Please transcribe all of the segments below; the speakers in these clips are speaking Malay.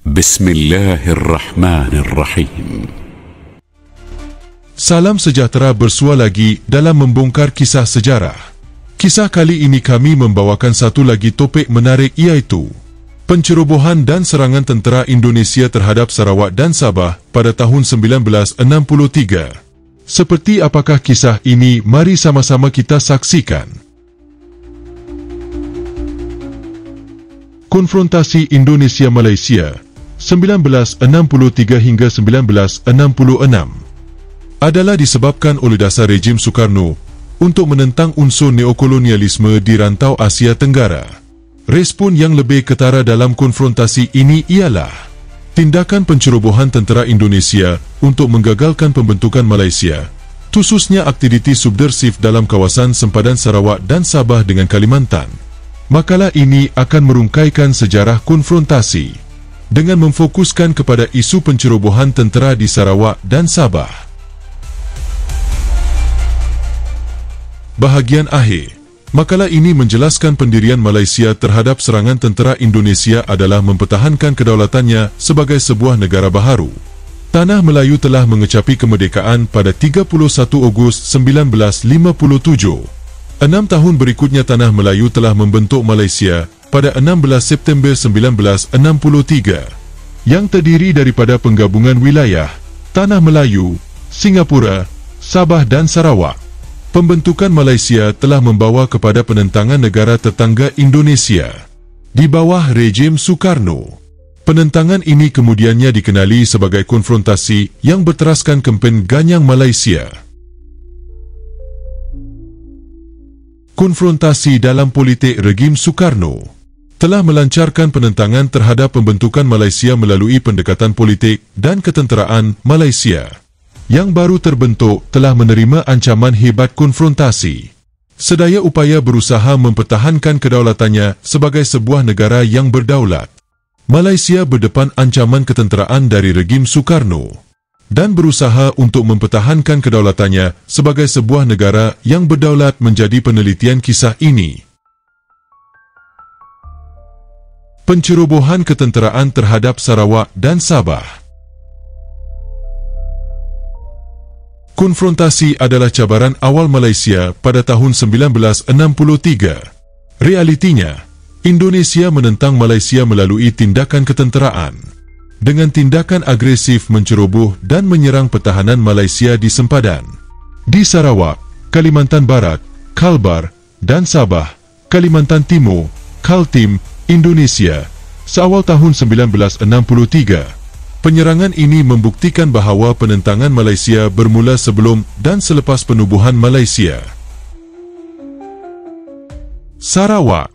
Bismillahirrahmanirrahim. Salam sejahtera bersua lagi dalam membongkar kisah sejarah. Kisah kali ini kami membawakan satu lagi topik menarik, iaitu pencerobohan dan serangan tentera Indonesia terhadap Sarawak dan Sabah pada tahun 1963. Seperti apakah kisah ini? Mari sama-sama kita saksikan. Konfrontasi Indonesia-Malaysia 1963 hingga 1966 adalah disebabkan oleh dasar rejim Sukarno untuk menentang unsur neokolonialisme di rantau Asia Tenggara. Respon yang lebih ketara dalam konfrontasi ini ialah tindakan pencerobohan tentera Indonesia untuk menggagalkan pembentukan Malaysia, khususnya aktiviti subversif dalam kawasan sempadan Sarawak dan Sabah dengan Kalimantan. Makalah ini akan merungkaikan sejarah konfrontasi dengan memfokuskan kepada isu pencerobohan tentera di Sarawak dan Sabah. Bahagian akhir, makalah ini menjelaskan pendirian Malaysia terhadap serangan tentera Indonesia adalah mempertahankan kedaulatannya sebagai sebuah negara baharu. Tanah Melayu telah mengecapi kemerdekaan pada 31 Ogos 1957. 6 tahun berikutnya Tanah Melayu telah membentuk Malaysia pada 16 September 1963 yang terdiri daripada penggabungan wilayah Tanah Melayu, Singapura, Sabah dan Sarawak. Pembentukan Malaysia telah membawa kepada penentangan negara tetangga Indonesia di bawah rejim Sukarno. Penentangan ini kemudiannya dikenali sebagai konfrontasi yang berteraskan kempen Ganyang Malaysia. Konfrontasi dalam politik rejim Sukarno telah melancarkan penentangan terhadap pembentukan Malaysia melalui pendekatan politik dan ketenteraan. Malaysia yang baru terbentuk telah menerima ancaman hebat konfrontasi. Sedaya upaya berusaha mempertahankan kedaulatannya sebagai sebuah negara yang berdaulat. Malaysia berdepan ancaman ketenteraan dari rejim Sukarno dan berusaha untuk mempertahankan kedaulatannya sebagai sebuah negara yang berdaulat. Menjadi penelitian kisah ini, pencerobohan ketenteraan terhadap Sarawak dan Sabah. Konfrontasi adalah cabaran awal Malaysia pada tahun 1963. Realitinya, Indonesia menentang Malaysia melalui tindakan ketenteraan dengan tindakan agresif menceroboh dan menyerang pertahanan Malaysia di sempadan di Sarawak, Kalimantan Barat, Kalbar dan Sabah, Kalimantan Timur, Kaltim, Indonesia. Seawal tahun 1963, penyerangan ini membuktikan bahawa penentangan Malaysia bermula sebelum dan selepas penubuhan Malaysia. Sarawak.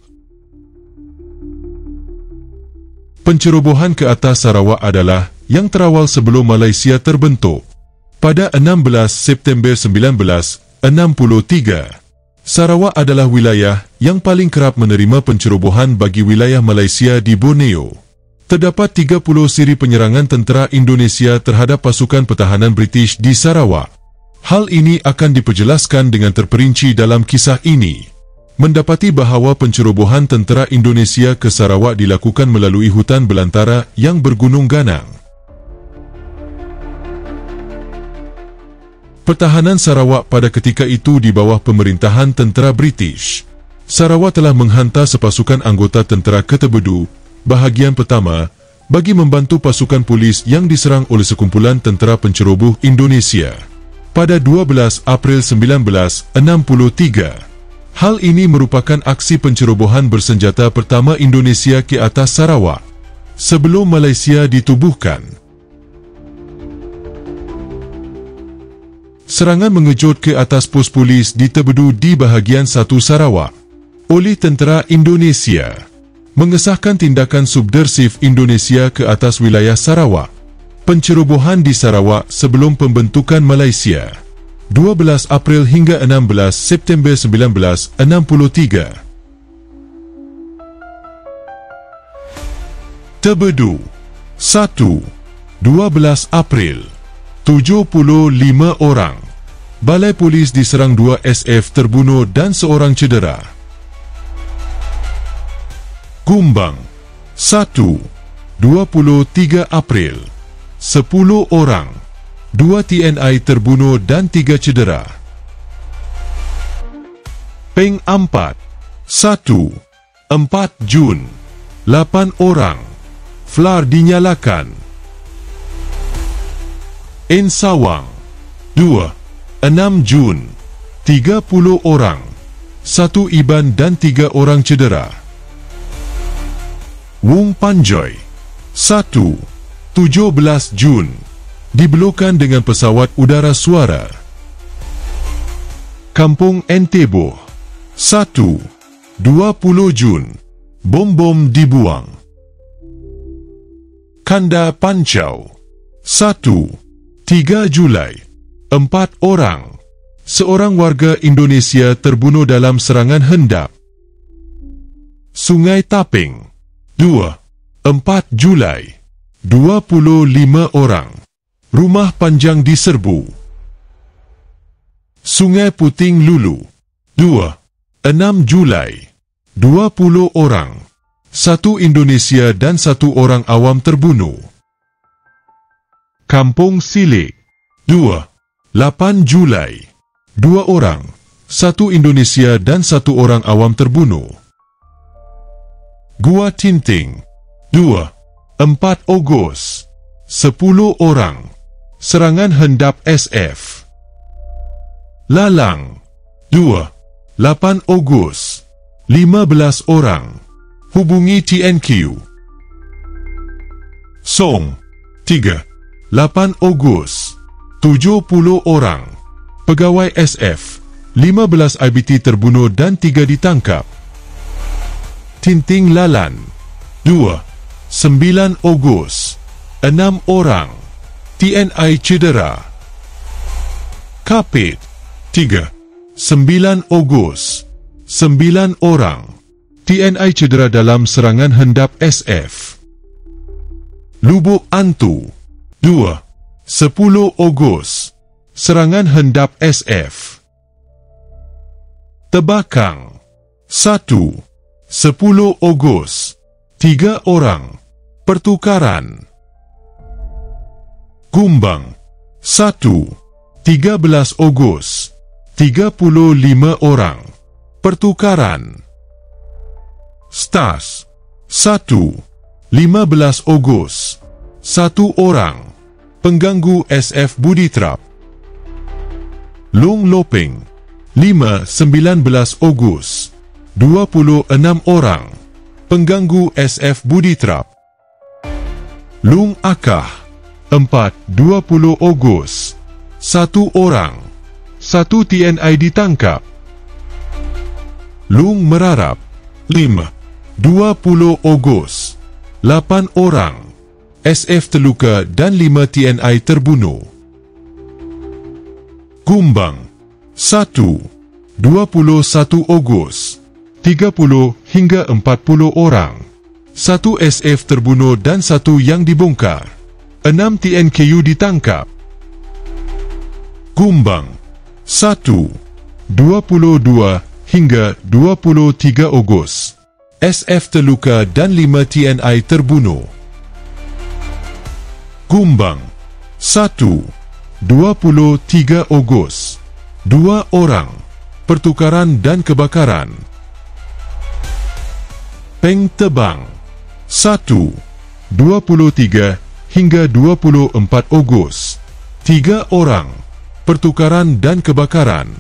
Pencerobohan ke atas Sarawak adalah yang terawal sebelum Malaysia terbentuk. Pada 16 September 1963, Sarawak adalah wilayah yang paling kerap menerima pencerobohan bagi wilayah Malaysia di Borneo. Terdapat 30 siri penyerangan tentera Indonesia terhadap pasukan pertahanan British di Sarawak. Hal ini akan diperjelaskan dengan terperinci dalam kisah ini. Mendapati bahawa pencerobohan tentera Indonesia ke Sarawak dilakukan melalui hutan belantara yang bergunung ganang. Pertahanan Sarawak pada ketika itu di bawah pemerintahan tentera British. Sarawak telah menghantar sepasukan anggota tentera ke Tebedu, bahagian pertama, bagi membantu pasukan polis yang diserang oleh sekumpulan tentera penceroboh Indonesia. Pada 12 April 1963, hal ini merupakan aksi pencerobohan bersenjata pertama Indonesia ke atas Sarawak sebelum Malaysia ditubuhkan. Serangan mengejut ke atas pos polis di Tebedu di bahagian 1 Sarawak oleh tentera Indonesia mengesahkan tindakan subversif Indonesia ke atas wilayah Sarawak. Pencerobohan di Sarawak sebelum pembentukan Malaysia 12 April hingga 16 September 1963. Tebedu 1. 12 April 75 orang. Balai polis diserang 2 SF terbunuh dan seorang cedera. Gombang 1. 23 April, 10 orang, 2 TNI terbunuh dan 3 cedera. Peng 4, 1, 4 Jun, 8 orang, flar dinyalakan. Ensawang, 2, 6 Jun, 30 orang, 1 iban dan 3 orang cedera. Wung Panjoy, 1, 17 Jun, dibelokkan dengan pesawat udara suara. Kampung Entebbe, 1, 20 Jun, bom-bom dibuang. Kanda Pancau, 1, 3 Julai, 4 orang, seorang warga Indonesia terbunuh dalam serangan hendap. Sungai Taping, 2, 4 Julai, 25 orang, rumah panjang diserbu. Sungai Puting Lulu, 2, 6 Julai, 20 orang, 1 Indonesia dan 1 orang awam terbunuh. Kampung Silik, 2, 8 Julai, 2 orang, 1 Indonesia dan 1 orang awam terbunuh. Gua Tinting, 2, 4 Ogos, 10 orang, serangan hendap SF. Lalang, 2, 8 Ogos, 15 orang, hubungi TNQ. Song, 3, 8 Ogos, 70 orang, pegawai SF, 15 IBT terbunuh dan 3 ditangkap. Tinting Lalan, 2, 9 Ogos, 6 orang, TNI cedera. Kapit, 3, 9 Ogos, 9 orang, TNI cedera dalam serangan hendap SF. Lubuk Antu, 2, 10 Ogos, serangan hendap SF. Tebakang, 1, 10 Ogos, 3 orang, pertukaran. Gumbang, 1, 13 Ogos, 35 orang, pertukaran. Stas, 1, 15 Ogos, 1 orang, pengganggu SF Budi Trap. Long Lopeng, 5, 19 Ogos, 26 orang, pengganggu SF Budi Trap. Lung Akah, 4, 20 Ogos, 1 orang, 1 TNI ditangkap. Lung Merarap, 5, 20 Ogos, 8 orang, SF terluka dan 5 TNI terbunuh. Gumbang, 1, 21 Ogos, 30 hingga 40 orang, 1 SF terbunuh dan 1 yang dibongkar, 6 TNKU ditangkap. Gumbang, 1, 22 hingga 23 Ogos, SF terluka dan 5 TNI terbunuh. Gumbang, 1, 23 Ogos, 2 orang, pertukaran dan kebakaran. Peng Tebang, 1, 23 hingga 24 Ogos, 3 orang, pertukaran dan kebakaran.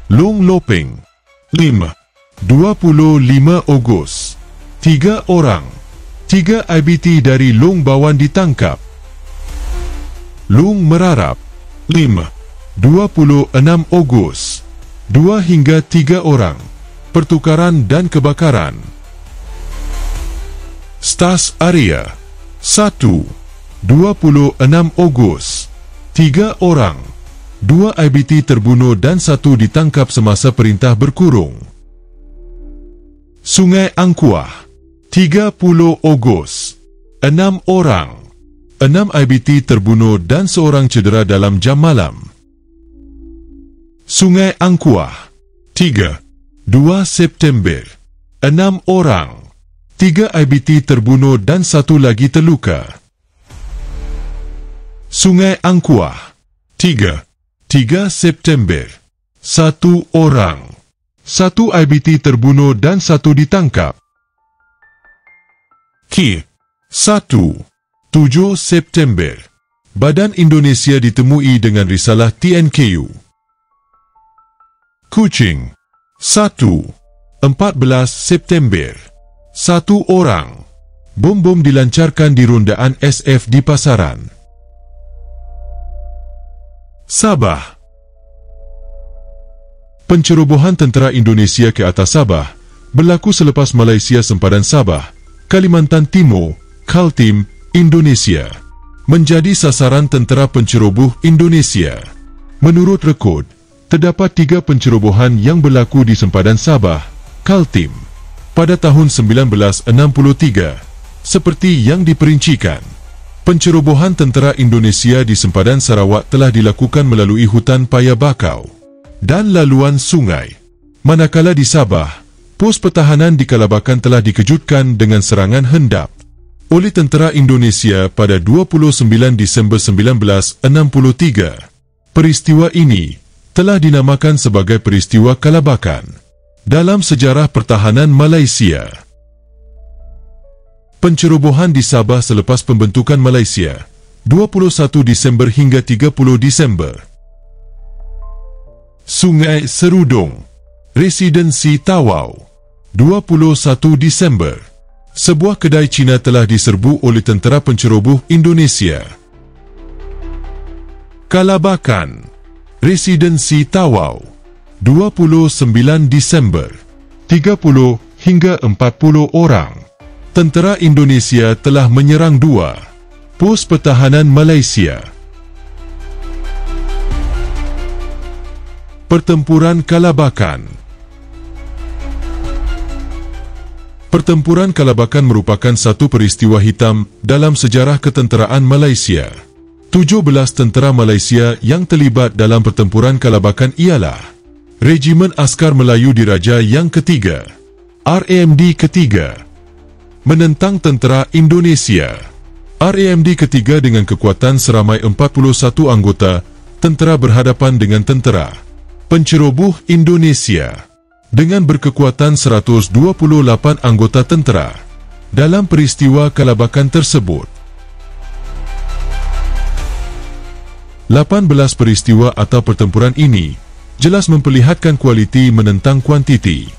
Long Lopeng, 5, 25 Ogos, 3 orang, 3 IBT dari Long Bawan ditangkap. Long Merarap, 5, 26 Ogos, 2 hingga 3 orang, pertukaran dan kebakaran. Stas Area, 1, 26 Ogos, 3 orang, 2 IBT terbunuh dan 1 ditangkap semasa perintah berkurung. Sungai Angkuah, 30 Ogos, 6 orang, 6 IBT terbunuh dan 1 cedera dalam jam malam. Sungai Angkuah, 3, 2 September, 6 orang, 3 IBT terbunuh dan 1 lagi terluka. Sungai Angkuah 3 September 1 orang, 1 IBT terbunuh dan 1 ditangkap. Kiev 1 7 September Badan Indonesia ditemui dengan risalah TNKU. Kuching 1 14 September 1 orang, bom-bom dilancarkan di rondaan SF di pasaran. Sabah Pencerobohan tentera Indonesia ke atas Sabah berlaku selepas Malaysia sempadan Sabah, Kalimantan Timur, Kaltim, Indonesia menjadi sasaran tentera penceroboh Indonesia. Menurut rekod, terdapat 3 pencerobohan yang berlaku di sempadan Sabah, Kaltim pada tahun 1963. Seperti yang diperincikan, pencerobohan tentera Indonesia di sempadan Sarawak telah dilakukan melalui hutan paya bakau dan laluan sungai. Manakala di Sabah, pos pertahanan di Kalabakan telah dikejutkan dengan serangan hendap oleh tentera Indonesia pada 29 Disember 1963. Peristiwa ini telah dinamakan sebagai Peristiwa Kalabakan dalam sejarah pertahanan Malaysia. Pencerobohan di Sabah selepas pembentukan Malaysia, 21 Disember hingga 30 Disember. Sungai Serudong, Residensi Tawau, 21 Disember. Sebuah kedai Cina telah diserbu oleh tentera penceroboh Indonesia. Kalabakan, Residensi Tawau, 29 Disember. 30 hingga 40 orang tentera Indonesia telah menyerang 2 pos pertahanan Malaysia. Pertempuran Kalabakan. Pertempuran Kalabakan merupakan satu peristiwa hitam dalam sejarah ketenteraan Malaysia. 17 tentera Malaysia yang terlibat dalam pertempuran Kalabakan ialah Regimen Askar Melayu Diraja yang ketiga, RAMD ketiga, menentang tentera Indonesia. RAMD ketiga dengan kekuatan seramai 41 anggota tentera berhadapan dengan tentera penceroboh Indonesia dengan berkekuatan 128 anggota tentera dalam peristiwa Kalabakan tersebut. 18 peristiwa atau pertempuran ini jelas memperlihatkan kualiti menentang kuantiti.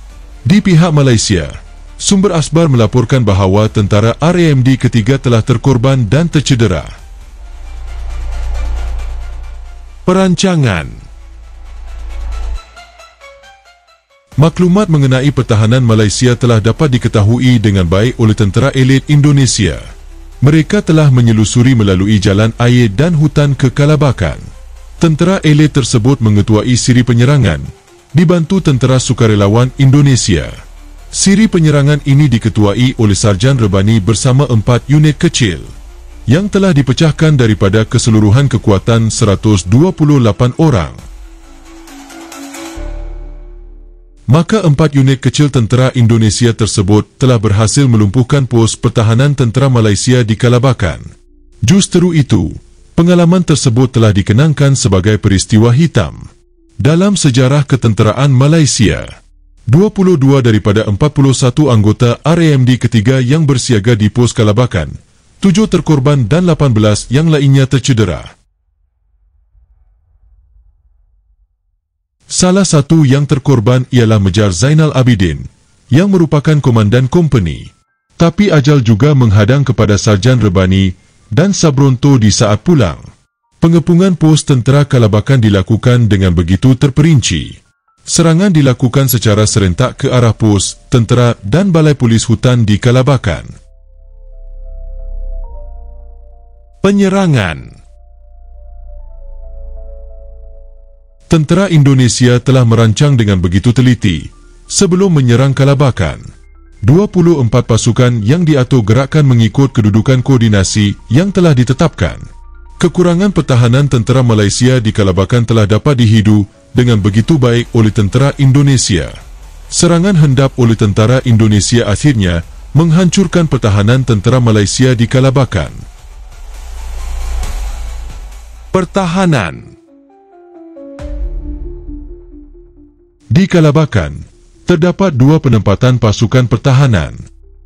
Di pihak Malaysia, sumber akhbar melaporkan bahawa tentara RAMD ketiga telah terkorban dan tercedera. Perancangan. Maklumat mengenai pertahanan Malaysia telah dapat diketahui dengan baik oleh tentera elit Indonesia. Mereka telah menyelusuri melalui jalan air dan hutan ke Kalabakan. Tentera elit tersebut mengetuai siri penyerangan, dibantu tentera sukarelawan Indonesia. Siri penyerangan ini diketuai oleh Sarjan Rebani bersama 4 unit kecil, yang telah dipecahkan daripada keseluruhan kekuatan 128 orang. Maka 4 unit kecil tentera Indonesia tersebut telah berhasil melumpuhkan pos pertahanan tentera Malaysia di Kalabakan. Justeru itu, pengalaman tersebut telah dikenangkan sebagai peristiwa hitam dalam sejarah ketenteraan Malaysia. 22 daripada 41 anggota RAMD ketiga yang bersiaga di pos Kalabakan, 7 terkorban dan 18 yang lainnya tercedera. Salah satu yang terkorban ialah Mejar Zainal Abidin, yang merupakan komandan kompeni. Tapi ajal juga menghadang kepada Sarjan Rebani dan Sabronto di saat pulang. Pengepungan pos tentera Kalabakan dilakukan dengan begitu terperinci. Serangan dilakukan secara serentak ke arah pos tentera dan balai polis hutan di Kalabakan. Penyerangan. Tentera Indonesia telah merancang dengan begitu teliti sebelum menyerang Kalabakan. 24 pasukan yang diatur gerakkan mengikut kedudukan koordinasi yang telah ditetapkan. Kekurangan pertahanan tentera Malaysia di Kalabakan telah dapat dihidu dengan begitu baik oleh tentera Indonesia. Serangan hendap oleh tentera Indonesia akhirnya menghancurkan pertahanan tentera Malaysia di Kalabakan. Pertahanan. Di Kalabakan, terdapat dua penempatan pasukan pertahanan.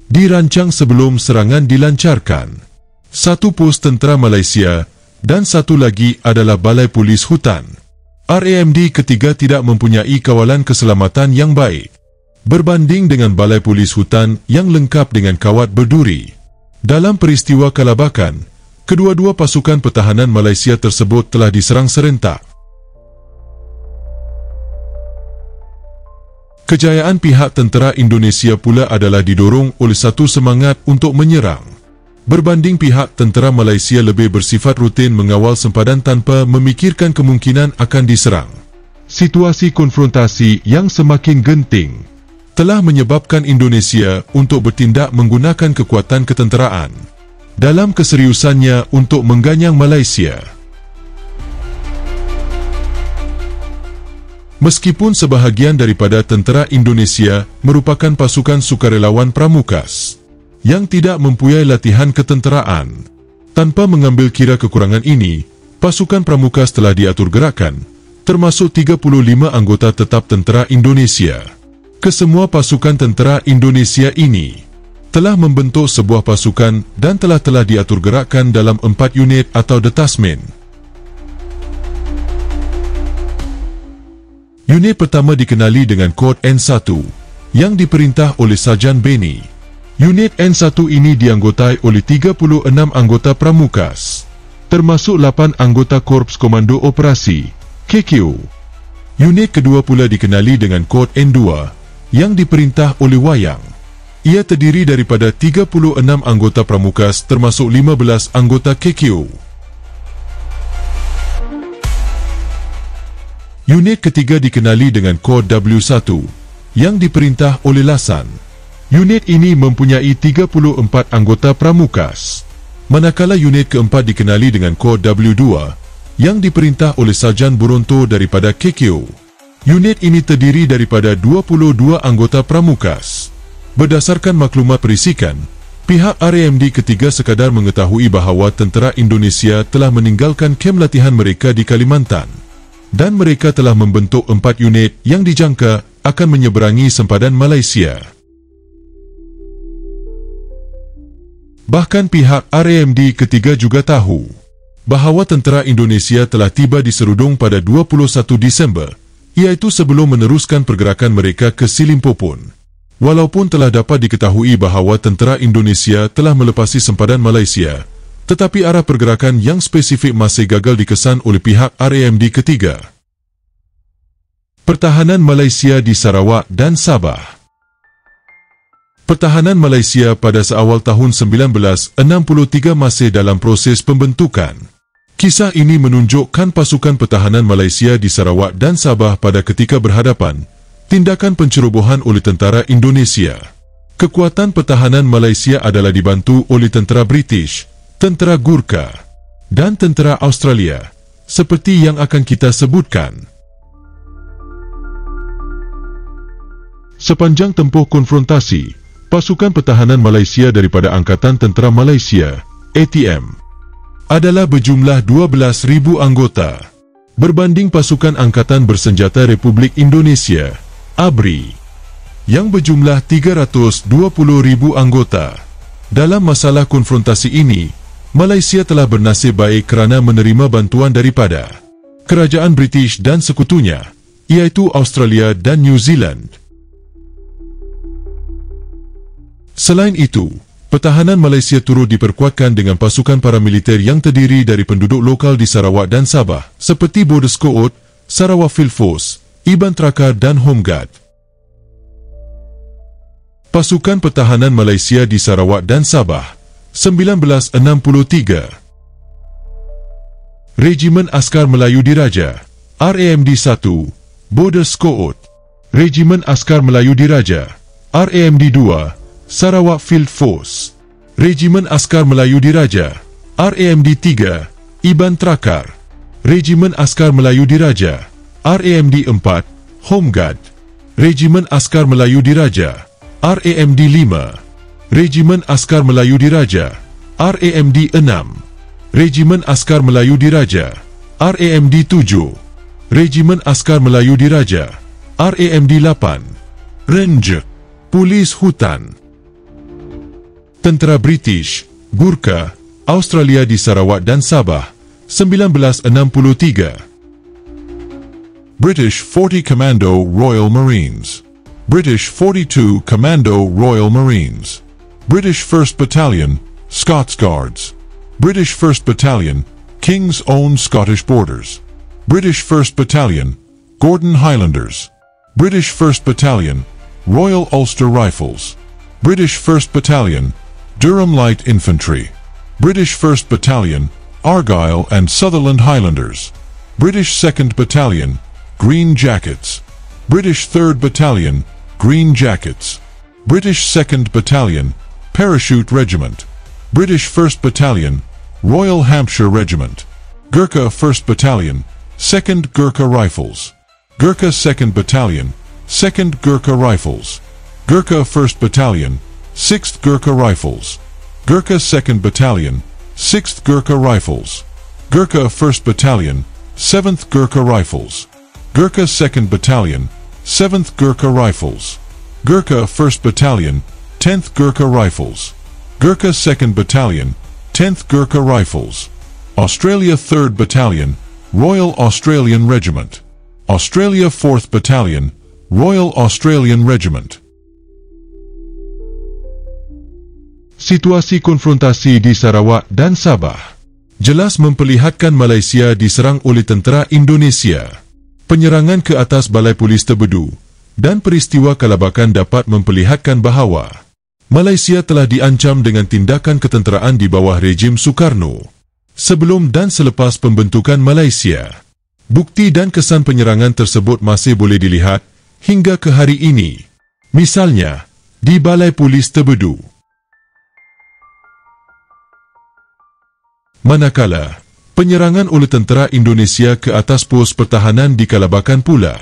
Dirancang sebelum serangan dilancarkan. Satu pos tentera Malaysia dan satu lagi adalah Balai Polis Hutan. RAMD ketiga tidak mempunyai kawalan keselamatan yang baik berbanding dengan Balai Polis Hutan yang lengkap dengan kawat berduri. Dalam peristiwa Kalabakan, kedua-dua pasukan pertahanan Malaysia tersebut telah diserang serentak. Kejayaan pihak tentera Indonesia pula adalah didorong oleh satu semangat untuk menyerang. Berbanding pihak tentera Malaysia lebih bersifat rutin mengawal sempadan tanpa memikirkan kemungkinan akan diserang. Situasi konfrontasi yang semakin genting telah menyebabkan Indonesia untuk bertindak menggunakan kekuatan ketenteraan dalam keseriusannya untuk mengganyang Malaysia. Meskipun sebahagian daripada tentera Indonesia merupakan pasukan sukarelawan pramukas yang tidak mempunyai latihan ketenteraan, tanpa mengambil kira kekurangan ini, pasukan pramukas telah diatur gerakan, termasuk 35 anggota tetap tentera Indonesia. Kesemua pasukan tentera Indonesia ini telah membentuk sebuah pasukan dan telah diatur gerakan dalam 4 unit atau detasmen. Unit pertama dikenali dengan kod N1 yang diperintah oleh Sarjan Beni. Unit N1 ini dianggotai oleh 36 anggota pramukas, termasuk 8 anggota Korps Komando Operasi KKO. Unit kedua pula dikenali dengan kod N2 yang diperintah oleh Wayang. Ia terdiri daripada 36 anggota pramukas termasuk 15 anggota KKO. Unit ketiga dikenali dengan kod W1 yang diperintah oleh Lasan. Unit ini mempunyai 34 anggota pramukas, manakala unit keempat dikenali dengan kod W2 yang diperintah oleh Sarjan Boronto daripada KKO. Unit ini terdiri daripada 22 anggota pramukas. Berdasarkan maklumat perisikan, pihak RAMD ketiga sekadar mengetahui bahawa tentera Indonesia telah meninggalkan kem latihan mereka di Kalimantan dan mereka telah membentuk 4 unit yang dijangka akan menyeberangi sempadan Malaysia. Bahkan pihak RAMD ketiga juga tahu bahawa tentera Indonesia telah tiba di Serudung pada 21 Disember, iaitu sebelum meneruskan pergerakan mereka ke Silimpopon. Walaupun telah dapat diketahui bahawa tentera Indonesia telah melepasi sempadan Malaysia, tetapi arah pergerakan yang spesifik masih gagal dikesan oleh pihak RAMD ketiga. Pertahanan Malaysia di Sarawak dan Sabah. Pertahanan Malaysia pada seawal tahun 1963 masih dalam proses pembentukan. Kisah ini menunjukkan pasukan pertahanan Malaysia di Sarawak dan Sabah pada ketika berhadapan tindakan pencerobohan oleh tentera Indonesia. Kekuatan pertahanan Malaysia adalah dibantu oleh tentera British, tentera Gurkha dan tentera Australia, seperti yang akan kita sebutkan. Sepanjang tempoh konfrontasi, pasukan pertahanan Malaysia daripada Angkatan Tentera Malaysia, ATM, adalah berjumlah 12,000 anggota, berbanding pasukan Angkatan Bersenjata Republik Indonesia, ABRI, yang berjumlah 320,000 anggota. Dalam masalah konfrontasi ini, Malaysia telah bernasib baik kerana menerima bantuan daripada kerajaan British dan sekutunya, iaitu Australia dan New Zealand. Selain itu, pertahanan Malaysia turut diperkuatkan dengan pasukan paramiliter yang terdiri dari penduduk lokal di Sarawak dan Sabah, seperti Border Squad, Sarawak Field Force, Iban Trakar dan Home Guard. Pasukan pertahanan Malaysia di Sarawak dan Sabah 1963. Regimen Askar Melayu Diraja RAMD 1 Border Squad. Regimen Askar Melayu Diraja RAMD 2 Sarawak Field Force. Regimen Askar Melayu Diraja RAMD 3 Iban Trakar. Regimen Askar Melayu Diraja RAMD 4 Home Guard. Regimen Askar Melayu Diraja RAMD 5 Regimen Askar Melayu Diraja RAMD 6, Regimen Askar Melayu Diraja RAMD 7, Regimen Askar Melayu Diraja RAMD 8, Ranger, Polis Hutan. Tentera British, Gurkha, Australia di Sarawak dan Sabah, 1963. British 40 Commando Royal Marines, British 42 Commando Royal Marines, British 1st Battalion, Scots Guards, British 1st Battalion, King's Own Scottish Borders, British 1st Battalion, Gordon Highlanders, British 1st Battalion, Royal Ulster Rifles, British 1st Battalion, Durham Light Infantry, British 1st Battalion, Argyll and Sutherland Highlanders, British 2nd Battalion, Green Jackets, British 3rd Battalion, Green Jackets, British 2nd Battalion, Parachute Regiment, British 1st Battalion, Royal Hampshire Regiment, Gurkha 1st Battalion, 2nd Gurkha Rifles, Gurkha 2nd Battalion, 2nd Gurkha Rifles, Gurkha 1st Battalion, 6th Gurkha Rifles, Gurkha 2nd Battalion, 6th Gurkha Rifles, Gurkha 1st Battalion, 7th Gurkha Rifles, Gurkha 2nd Battalion, 7th Gurkha Rifles, Gurkha 1st Battalion, 10th Gurkha Rifles, Gurkha 2nd Battalion, 10th Gurkha Rifles, Australia 3rd Battalion, Royal Australian Regiment, Australia 4th Battalion, Royal Australian Regiment. Situasi konfrontasi di Sarawak dan Sabah jelas memperlihatkan Malaysia diserang oleh tentera Indonesia. Penyerangan ke atas Balai Polis Terbedu dan peristiwa kelabakan dapat memperlihatkan bahawa Malaysia telah diancam dengan tindakan ketenteraan di bawah rejim Sukarno sebelum dan selepas pembentukan Malaysia. Bukti dan kesan penyerangan tersebut masih boleh dilihat hingga ke hari ini. Misalnya, di Balai Polis Terbedu. Manakala, penyerangan oleh tentera Indonesia ke atas pos pertahanan di Kalabakan pula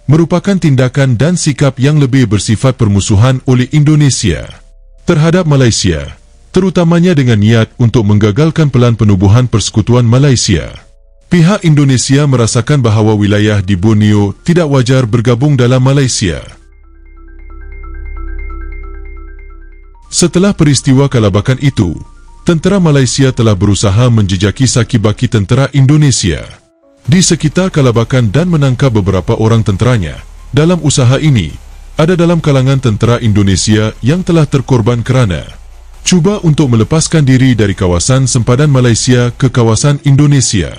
merupakan tindakan dan sikap yang lebih bersifat permusuhan oleh Indonesia terhadap Malaysia, terutamanya dengan niat untuk menggagalkan pelan penubuhan Persekutuan Malaysia. Pihak Indonesia merasakan bahawa wilayah di Borneo tidak wajar bergabung dalam Malaysia. Setelah peristiwa kelabakan itu, tentera Malaysia telah berusaha menjejaki saki-baki tentera Indonesia di sekitar Kalabakan dan menangkap beberapa orang tenteranya. Dalam usaha ini, ada dalam kalangan tentera Indonesia yang telah terkorban kerana cuba untuk melepaskan diri dari kawasan sempadan Malaysia ke kawasan Indonesia.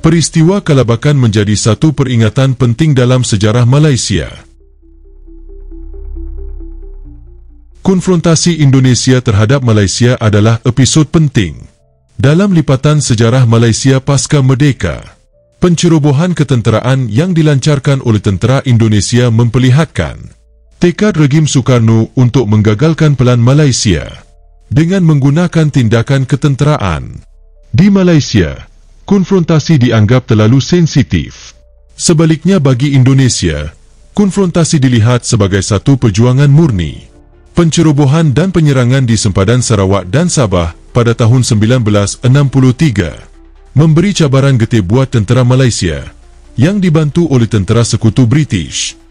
Peristiwa Kalabakan menjadi satu peringatan penting dalam sejarah Malaysia. Konfrontasi Indonesia terhadap Malaysia adalah episod penting dalam lipatan sejarah Malaysia pasca merdeka. Pencerobohan ketenteraan yang dilancarkan oleh tentera Indonesia memperlihatkan tekad rejim Sukarno untuk menggagalkan pelan Malaysia dengan menggunakan tindakan ketenteraan. Di Malaysia, konfrontasi dianggap terlalu sensitif. Sebaliknya bagi Indonesia, konfrontasi dilihat sebagai satu perjuangan murni. Pencerobohan dan penyerangan di sempadan Sarawak dan Sabah pada tahun 1963 memberi cabaran getih buat tentera Malaysia yang dibantu oleh tentera sekutu British.